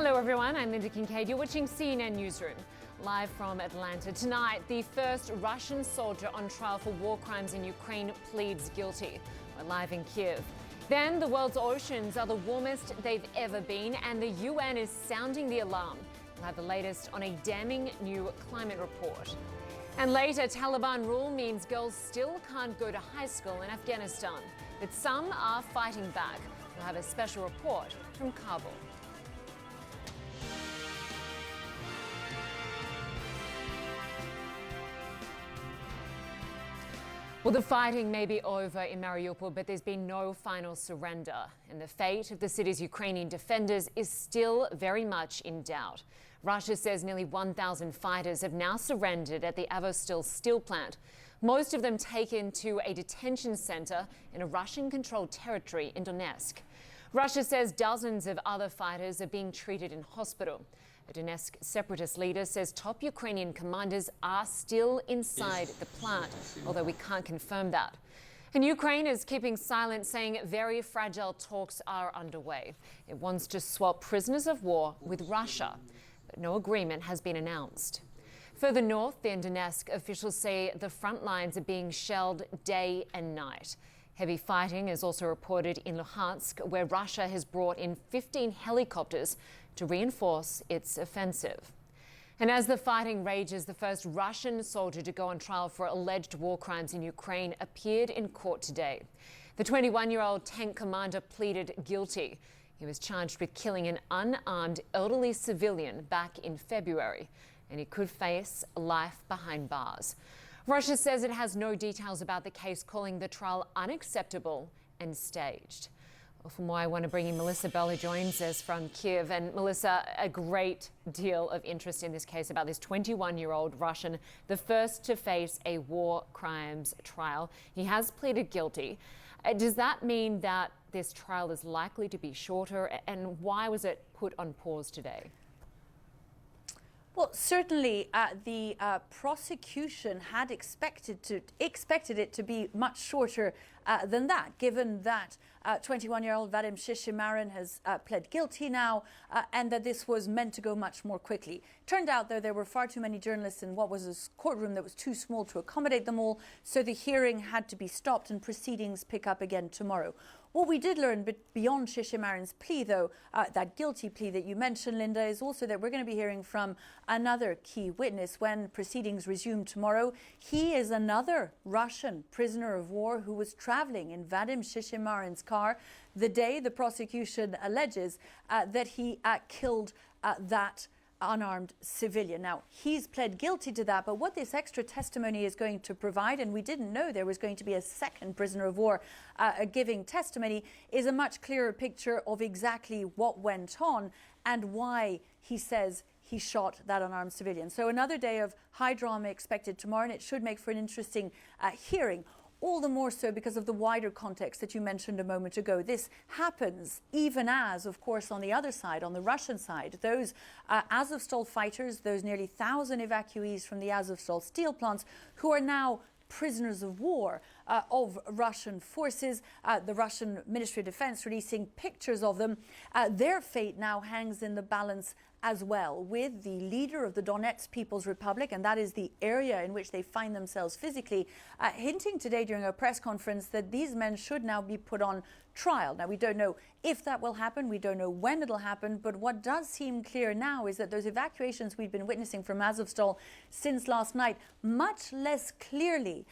Hello everyone, I'm Lynda Kinkade. You're watching CNN Newsroom. Live from Atlanta. Tonight, the first Russian soldier on trial for war crimes in Ukraine pleads guilty. We're live in Kyiv. Then, the world's oceans are the warmest they've ever been, and the UN is sounding the alarm. We'll have the latest on a damning new climate report. And later, Taliban rule means girls still can't go to high school in Afghanistan, but some are fighting back. We'll have a special report from Kabul. Well, the fighting may be over in Mariupol, but there's been no final surrender. And the fate of the city's Ukrainian defenders is still very much in doubt. Russia says nearly 1,000 fighters have now surrendered at the Azovstal steel plant, most of them taken to a detention center in a Russian-controlled territory in Donetsk. Russia says dozens of other fighters are being treated in hospital. A Donetsk separatist leader says top Ukrainian commanders are still inside the plant, although we can't confirm that. And Ukraine is keeping silent, saying very fragile talks are underway. It wants to swap prisoners of war with Russia, but no agreement has been announced. Further north in Donetsk, officials say the front lines are being shelled day and night. Heavy fighting is also reported in Luhansk, where Russia has brought in 15 helicopters to reinforce its offensive. And as the fighting rages, the first Russian soldier to go on trial for alleged war crimes in Ukraine appeared in court today. The 21-year-old tank commander pleaded guilty. He was charged with killing an unarmed elderly civilian back in February, and he could face life behind bars. Russia says it has no details about the case, calling the trial unacceptable and staged. Well, for more, I want to bring in Melissa Bell, who joins us from Kyiv. And Melissa, a great deal of interest in this case about this 21-year-old Russian, the first to face a war crimes trial. He has pleaded guilty. Does that mean that this trial is likely to be shorter? And why was it put on pause today? Well, certainly the prosecution had expected it to be much shorter than that, given that 21-year-old Vadim Shishimarin has pled guilty now, and that this was meant to go much more quickly. Turned out, though, there were far too many journalists in what was a courtroom that was too small to accommodate them all, so the hearing had to be stopped and proceedings pick up again tomorrow. What we did learn, but beyond Shishimarin's plea, though, that guilty plea that you mentioned, Lynda, is also that we're going to be hearing from another key witness when proceedings resume tomorrow. He is another Russian prisoner of war who was traveling in Vadim Shishimarin's car the day the prosecution alleges that he killed that unarmed civilian. Now, he's pled guilty to that, but what this extra testimony is going to provide, and we didn't know there was going to be a second prisoner of war giving testimony, is a much clearer picture of exactly what went on and why he says he shot that unarmed civilian. So another day of high drama expected tomorrow, and it should make for an interesting hearing. All the more so because of the wider context that you mentioned a moment ago. This happens even as, of course, on the other side, on the Russian side, those Azovstal fighters, those nearly 1,000 evacuees from the Azovstal steel plants who are now prisoners of war of Russian forces, the Russian Ministry of Defense releasing pictures of them. Their fate now hangs in the balance as well, with the leader of the Donetsk People's Republic, and that is the area in which they find themselves physically, hinting today during a press conference that these men should now be put on trial. Now, we don't know if that will happen, we don't know when it'll happen, but what does seem clear now is that those evacuations we've been witnessing from Azovstal since last night, much less clearly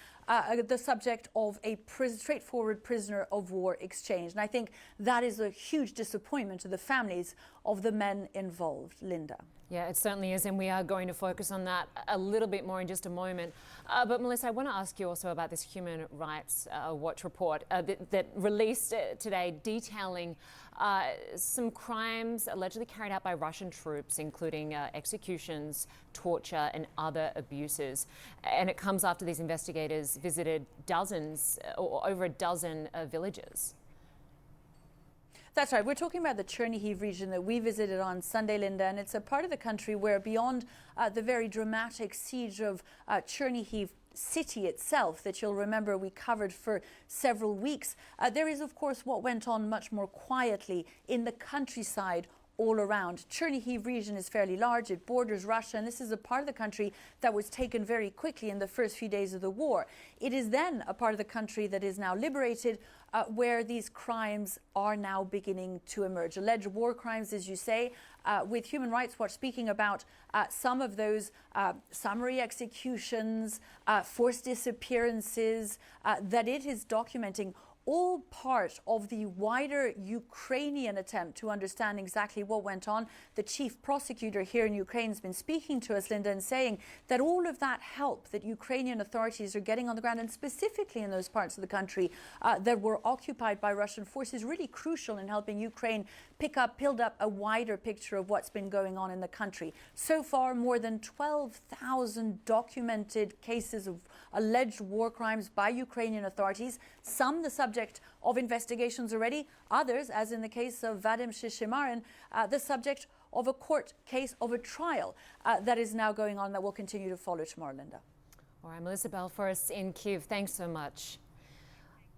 the subject of a straightforward prisoner of war exchange. And I think that is a huge disappointment to the families of the men involved. Lynda. Yeah, it certainly is, and we are going to focus on that a little bit more in just a moment. But Melissa, I want to ask you also about this Human Rights Watch report that released today, detailing some crimes allegedly carried out by Russian troops, including executions, torture, and other abuses. And it comes after these investigators visited dozens, or over a dozen villages. That's right. We're talking about the Chernihiv region that we visited on Sunday, Lynda, and it's a part of the country where, beyond the very dramatic siege of Chernihiv city itself that you'll remember we covered for several weeks, there is, of course, what went on much more quietly in the countryside all around. Chernihiv region is fairly large. It borders Russia, and this is a part of the country that was taken very quickly in the first few days of the war. It is then a part of the country that is now liberated, where these crimes are now beginning to emerge. Alleged war crimes, as you say, with Human Rights Watch speaking about some of those summary executions, forced disappearances that it is documenting, all part of the wider Ukrainian attempt to understand exactly what went on. The chief prosecutor here in Ukraine has been speaking to us, Lynda, and saying that all of that help that Ukrainian authorities are getting on the ground, and specifically in those parts of the country that were occupied by Russian forces, really crucial in helping Ukraine build up a wider picture of what's been going on in the country. So far, more than 12,000 documented cases of alleged war crimes by Ukrainian authorities, some the subject of investigations already, others, as in the case of Vadim Shishimarin, the subject of a court case, of a trial that is now going on, that will continue to follow tomorrow, Lynda. All right, Melissa Belforce in Kyiv, thanks so much.